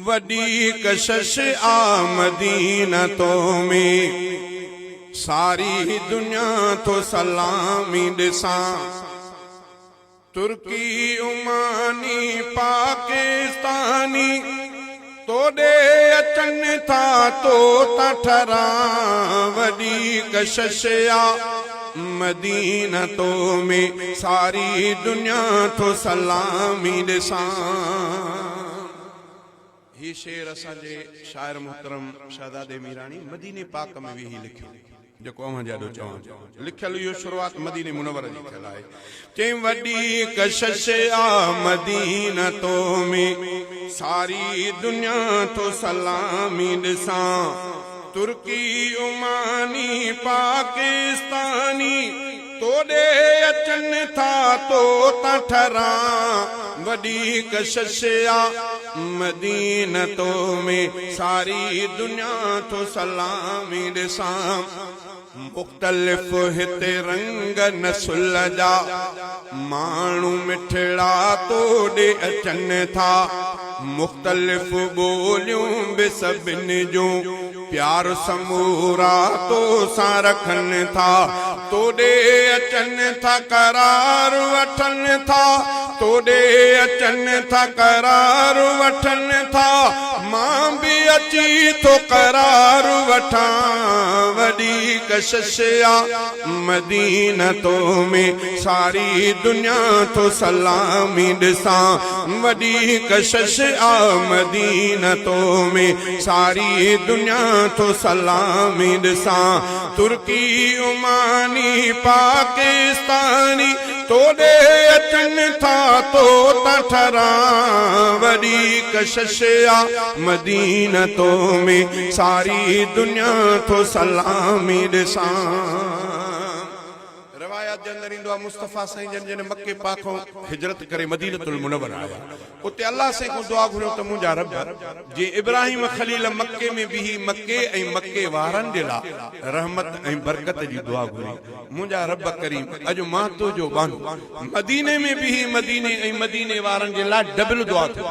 वडी कशिश आ मदीनतों में सारी दुनिया तो सलामी दिसां तुर्की उमानी पाकिस्तानी तोड़े अचन था तो ठरा वडी कशिश आ मदीनतों में सारी दुनिया तो सलामी दिसां। ये शेर असांजे शायर मोहतरम शहजादे मीरानी मदीने पाक में भी लिखियो जेको अवां जाडो चवां लिखियल इहो शुरुआत मदीने मुनव्वर जी थियल आहे। चई वडी कशिश आ मदीनतों में सारी दुनिया तो सलामी दिसां तुर्की उमानी पाकिस्तानी तोड़े अचन था तो ठरा वडी कशिश आ मदीनतों में सारी दुनिया तो सलामी दिसां मुख्तलिफ हिते रंग नस्ल जा माण्हू मिठड़ा तोड़े अचन था मुख्तलिफ बोलियूं बि सभिनी जूं प्यार समूरा तो सां रखन था तोड़े अचन था करार वठन था तोड़े अचन था करार वठन था मां भी अची तो करार वठा वडी कशिश आ मदीनतों में सारी दुनिया तो सलामी दिसां वडी कशिश आ मदीनतों में सारी दुनिया तो सलामी दिसां तुर्की उमानी पाकिस्तानी तोड़े अचन था तो ठरा वडी कशिश आ मदीनतों में सारी दुनिया तो सलामी दिसां। रवायात जे अंदर इंदो मुस्तफा साईं जन जने मक्के पाखों हिजरत करे मदीनतुल मुनव्वर आया उते अल्लाह से को दुआ घुरियो त मुंजा रब जे इब्राहिम खलील मक्के में भी मक्के ऐं मक्के वारन जे ला रहमत ऐं बरकत जी दुआ घुरी मुंजा रब करीम अज मां तो जो बान मदीने में भी मदीने ऐं मदीने वारन जे ला डबल दुआ थी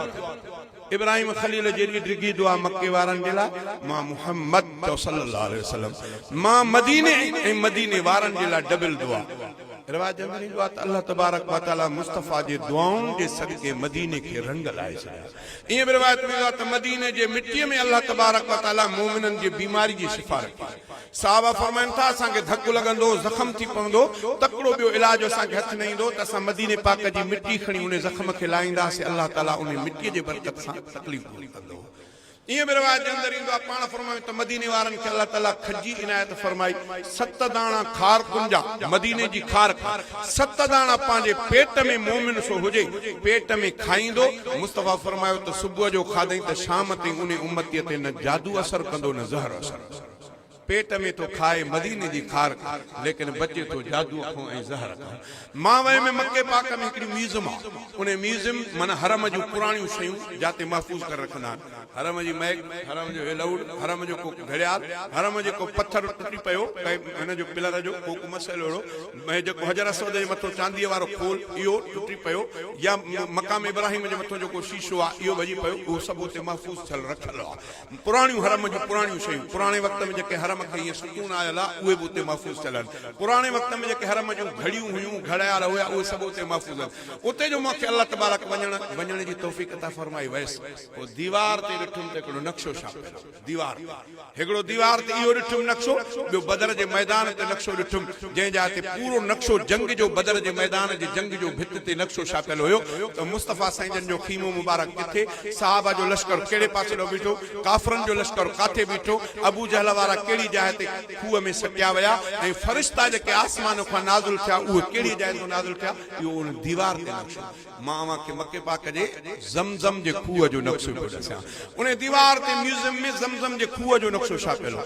इब्राहिम खलील जेडी डिगी दुआ मक्के वारन जे ला मां मुहम्मद सल्लल्लाहु अलैहि वसल्लम मां मदीने ऐं मदीने वारन जे ला डबल दुआ रिवाज अंदर ईंदो आहे त अल्लाह तबारक व तआला मुस्तफा जे दुआउनि जे सदके मदीने खे रंग लाए छॾिया। ईअं बि रिवायत में आहे त मदीने जे मिटीअ में अल्लाह तबारक व तआला मोमिननि जी बीमारी जी शिफ़ा रखी। साहबा फरमाइनि था असांखे धकु लॻंदो ज़ख़म थी पवंदो तकिड़ो ॿियो इलाज असांखे हथ न ईंदो त असां मदीने पाक जी मिटी खणी उन ज़ख़म खे लाहींदासीं अल्लाह ताला उन मिटीअ जे बरकत सां तकलीफ़ दूर कंदो। इं बि रिवायत जे अंदर ईंदो आहे पाण फरमायूं त मदीने वारनि खे अल्लाह ताला खजी इनायत फरमाई 7 दाणा खार कुंजा मदीने जी खार 7 दाणा पंहिंजे पेट में मोमिन सो हुजे पेट में खाईंदो मुस्तफा फरमायो त सुबुह जो खाधई त शाम ताईं उन उम्मतीअ ते न जादू असर कंदो न ज़हर असर पेट में तो खाए मदीने जी खार लेकिन बचे तो जादू खां ऐं ज़हर खां। मां वय में मक्के पाक में हिकिड़ी म्यूज़ियम आहे उन म्यूज़ियम माना हरम जूं पुराणियूं शयूं जाते महफ़ूज़ करे रखंदा आहिनि हरम जी महक हरम जो हेलाउड हरम जो को घड़ियाल हरम जो को पत्थर टुटी पियो हिन जो पिलर जो को मसइलो अहिड़ो जेको हजर असवद जे मथां चांदीअ वारो खोल इहो टुटी पियो या मक़ाम इब्राहिम जे मथां जेको शीशो आहे इहो भॼी पियो उहो सभु हुते महफ़ूज़ थियल रखियलु आहे। पुराणियूं हरम जूं पुराणियूं शयूं पुराणे वक़्त में जेके हरम खे ईअं सुकून आयल आहे उहे बि हुते महफ़ूज़ थियल आहिनि। पुराणे वक़्त में जेके हरम जूं घड़ियूं हुयूं घड़ियाल हुया उहे सभु हुते महफ़ूज़ आहिनि। उते जो मूंखे अल्लाह तबारक वञण जी तौफ़ीक़ अता फरमाई वयसि पोइ दीवार ते ॾिठुमि त हिकिड़ो नक्शो छापियल दीवार हिकिड़ो दीवार ते इहो ॾिठुमि नक्शो ॿियो बदर जे मैदान ते नक्शो ॾिठुमि जंहिं जा ते पूरो नक्शो जंग जो बदर जे मैदान जे जंग जो भित ते नक्शो छापियल हुयो त मुस्तफा साईं जन जो खीमो मुबारक किथे साहबा जो लश्कर कहिड़े पासे ॾो बीठो काफ़रनि जो लश्कर काथे बीठो अबू जहल वारा कहिड़ी जाइ ते खूह में सटिया विया ऐं फरिश्ता जेके आसमान खां नाज़िल थिया उहे कहिड़ी जाइ ते नाज़िल थिया इहो उन दीवार ते नक्शो मां अव्हांखे मके पाक जे ज़मज़म जे खूह जो नक्शो पियो ॾिसां उन दीवार ते म्यूज़ियम में ज़मज़म जे खूह जो नक्शो छापियल हो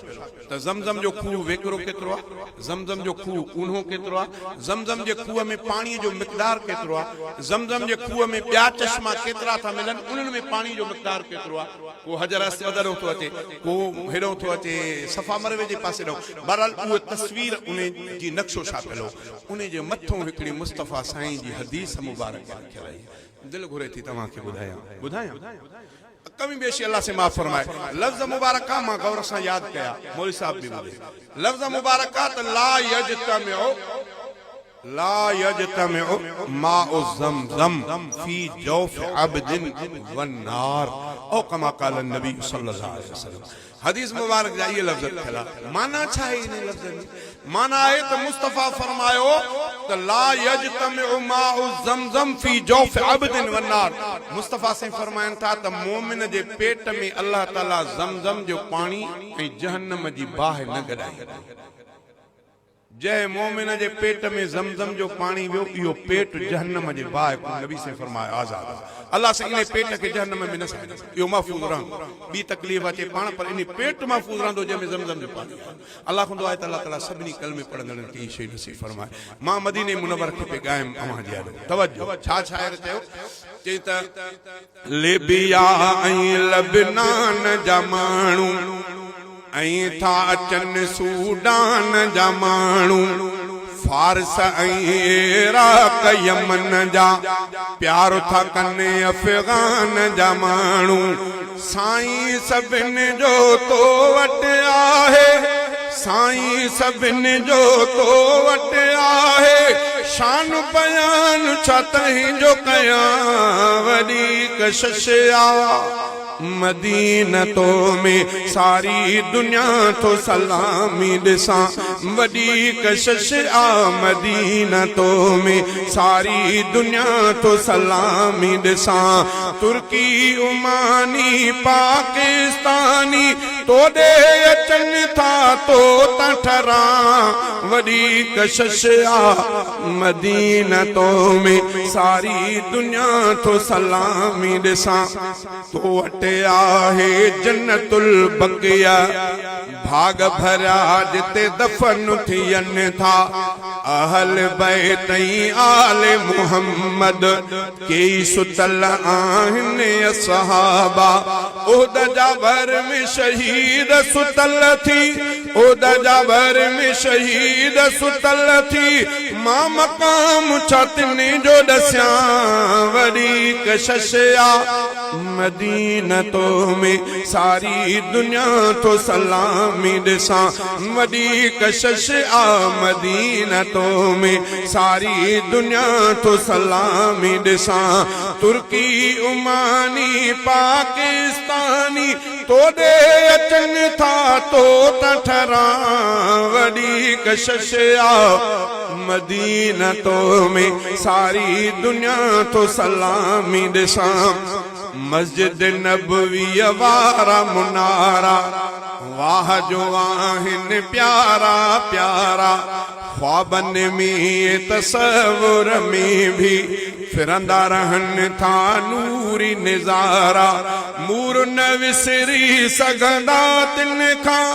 त ज़मज़म जो खूह वेकिरो केतिरो आहे ज़मज़म जो खूह ऊन्हो केतिरो आहे ज़मज़म जे खूह में पाणीअ जो मिक़दार केतिरो आहे ज़मज़म जे खूह में ॿिया चश्मा केतिरा था मिलनि उन्हनि में पाणी जो मिक़दार केतिरो आहे को हजर असवद थो अचे को हेॾो थो अचे सफ़ा मरवे जे पासे ॾो बहरहाल उहे तस्वीर उन जी नक्शो छापियल हो उन जे मथां हिकिड़ी मुस्तफा साईं जी हदीस मुबारक रखियल आहे दिलि घुरे थी तव्हांखे ॿुधायां कमी बेशी अल्लाह से माफ़ फरमाए। लफ्ज़ मुबारक मां गौर से याद किया, मौलवी साहब भी बोले लफ्ज़ मुबारक ला यजतमिउ माउ ज़मज़म फी जौफ़ अब्दिन वन्नार औ कमा क़ाल नबी सल्लल्लाहु अलैहि वसल्लम। हदीस मुबारक जा ये लफ्ज़ थिया। माना छा है इन लफ्ज़ में? माना है तो मुस्तफ़ा फरमायो तो ला यजतमिउ माउ ज़मज़म फी जौफ़ अब्दिन वन्नार। मुस्तफ़ा से फरमाइन था तो मोमिन जे पेट में अल्लाह ताला ज़मज़म जो पानी ऐं जहन्नम जी बाह न गड़ाई। जय मोमिन जे पेट में ज़मज़म जो पानी वियो इहो पेट जहन्नम जे बाह को नबी से फरमाया आज़ाद। अल्लाह से इन पेट के जहन्नम में न सके इहो महफूज़ रहंदो। बी तकलीफ़ अचे पाण पर इन पेट महफूज़ रहंदो जंहिंमें ज़मज़म जो पानी। अल्लाह खुंदो आहे त अल्लाह ताला सभिनी कलमे पढ़ंदड़नि खे शइ नसीब फरमाए। मां मदीने मुनव्वर खे पे गायम अवां जी आॾो तवज्जो छा शाइर चयो चई त लिबिया ऐं लबनान जा माण्हू ऐं था अचनि सूडान जा माण्हू फारस ऐं इराक यमन जा प्यार था कनि अफ़गान जा माण्हू साईं सभिनि जो तो वटि आहे साईं सभिनि जो तो वटि आहे शान बयान छा तंहिंजो कयां वॾी कशिश आ मदीनतो में सारी दुनिया तो सलामी ॾिसां वॾी कशिश आ मदीनतो में सारी दुनिया तो सलामी ॾिसां तुर्की उमानी पाकिस्तानी तोॾे अचनि था तो ठरां वॾी कशिश आ मदीनतो में सारी दुनिया तो सलामी ॾिसां तो आहे जन्नतुल बक़िया भाग भरिया जिते दफन थियनि था अहल बैत आले मोहम्मद कई सुतल आहिनि असहाबा उहद जा भर में शहीद सुतल थी उहद जा भर में शहीद सुतल थी मां मकाम छातिनी जो दस्यां वॾी कशिश आ मदीनतो में सारी दुनिया तो सलामी ॾिसां वॾी कशिश आ मदीनतो में सारी दुनिया तो सलामी ॾिसां तुर्की उमानी पाकिस्तानी तोॾे अचनि था तो ठरां वॾी कशिश आ मदीनतो में सारी दुनिया तो सलामी ॾिसां मस्जिद नबवी वारा मुनारा वाह जो आहिनि प्यारा प्यारा ख्वाबनि में तसव्वुर में भी फिरंदा रहनि था नूरी निज़ारा मूर न विसरी सघंदा तिन खां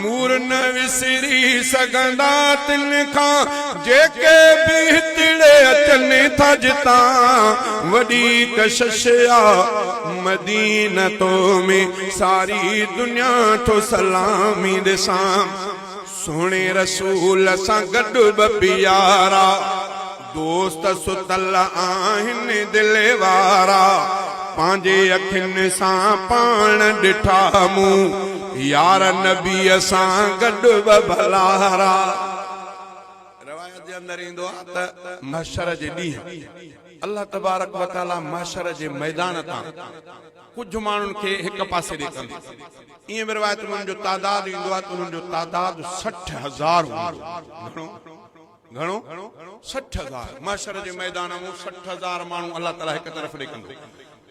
मूर न विसरी सघंदा तिन खां जेके बि हितड़े अचनि था जितां वॾी कशिश आ मदीनतो में सारी दुनिया तो सलामी ॾिसां सोणे रसूल सां गॾु पियारा दोस्त सुतल आहिनि दिलि वारा पंहिंजे अखियुनि सां पाण ॾिठा मूं यार नबीअ सां गॾु भलारा। रवायत जे अंदर ईंदो आहे त महशर जे ॾींहुं अल्लाह तबारक व तआला महशर जे मैदान तां कुझु माण्हुनि खे हिकु पासे ॾे कंदे ईअं बि रवायत उन्हनि जो तादाद ईंदो आहे त उन्हनि जो तादाद 60,000 हूंदो। घणो 60,000 महशर जे मैदान में 60,000 माण्हू अल्लाह ताला हिकु तरफ़ ॾे कंदो।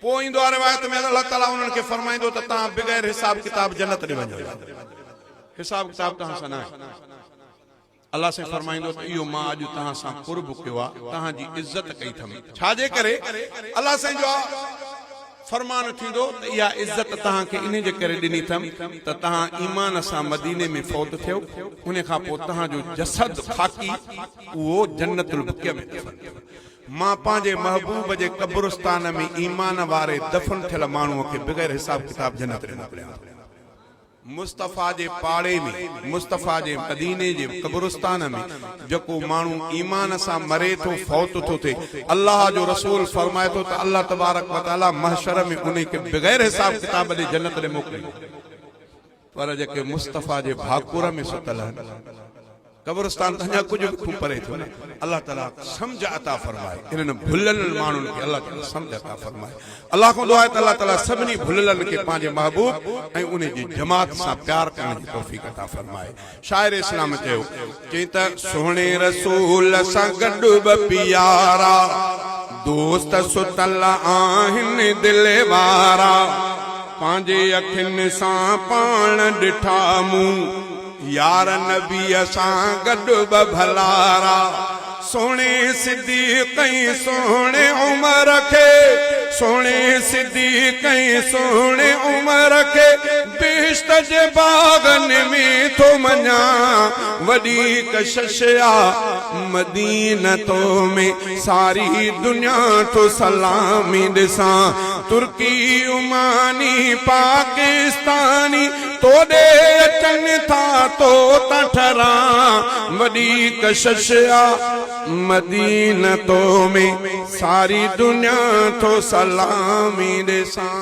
पोइ ईंदो आहे रवायत में अल्लाह ताला उन्हनि खे फरमाईंदो त तव्हां बग़ैर हिसाब किताब जन्नत ॾे वञो हिसाब किताब तव्हां सां न आहे। अल्लाह से फरमाईंदो त इहो मां अॼु तव्हां सां कुर्ब कयो आहे तव्हांजी इज़त कई अथमि छाजे करे अल्लाह साईं जो फरमान थींदो त इहा इज़त तव्हांखे इन जे करे ॾिनी अथमि त तव्हां ईमान सां मदीने में फौत थियो उन खां पोइ तव्हांजो जसद खाकी उहो जन्नतुल बक़िया में मां पंहिंजे महबूब जे कब्रिस्तान में ईमान वारे दफन थियल माण्हूअ खे बग़ैर हिसाब किताब जन्नत ॾे मोकिलियां। मुस्तफ़ा जे पाड़े में मुस्तफ़ा जे मदीने जे कब्रिस्तान में जको माण्हू ईमान सां मरे थो फौत थो थिए अल्लाह जो रसूल फरमाए थो त अल्लाह तबारक व तआला महशर में उन खे बग़ैर हिसाब किताब जे जन्नत में मोकिलींदो पर जेके मुस्तफ़ा जे भाकुर में सुतल आहिनि कब्रिस्तान तंहिंजा कुझु बि परे थो न अल्लाह ताला समझ अता फरमाए इन्हनि भुलियल माण्हुनि खे अल्लाह ताला समझ अता फरमाए अल्लाह खां दुआ आहे त अल्लाह ताला सभिनी भुलियलनि खे पंहिंजे महबूब ऐं उन जी जमात सां प्यार करण जी तौफ़ीक़ अता फरमाए शाइर इस्लाम चयो चई त सुहिणे रसूल सां गॾु बि प्यारा दोस्त सुतल आहिनि दिलि वारा पंहिंजे अखियुनि सां पाण ॾिठा मूं यार नबीअ सां गॾु बि भलारा सोणे सिद्दीक़ सोणे उमर खे सोणे सिद्दीक़ सोणे उमर खे बेश्त जे बाग़नि में थो मञा वॾी कशिश आहे मदीनतो में सारी दुनिया तो सलामी ॾिसां तुर्की उमानी पाकिस्तानी तोॾे अचनि था तो ठरा वॾी कशिश आहे मदीनतो में सारी दुनिया तो सलामी ॾिसां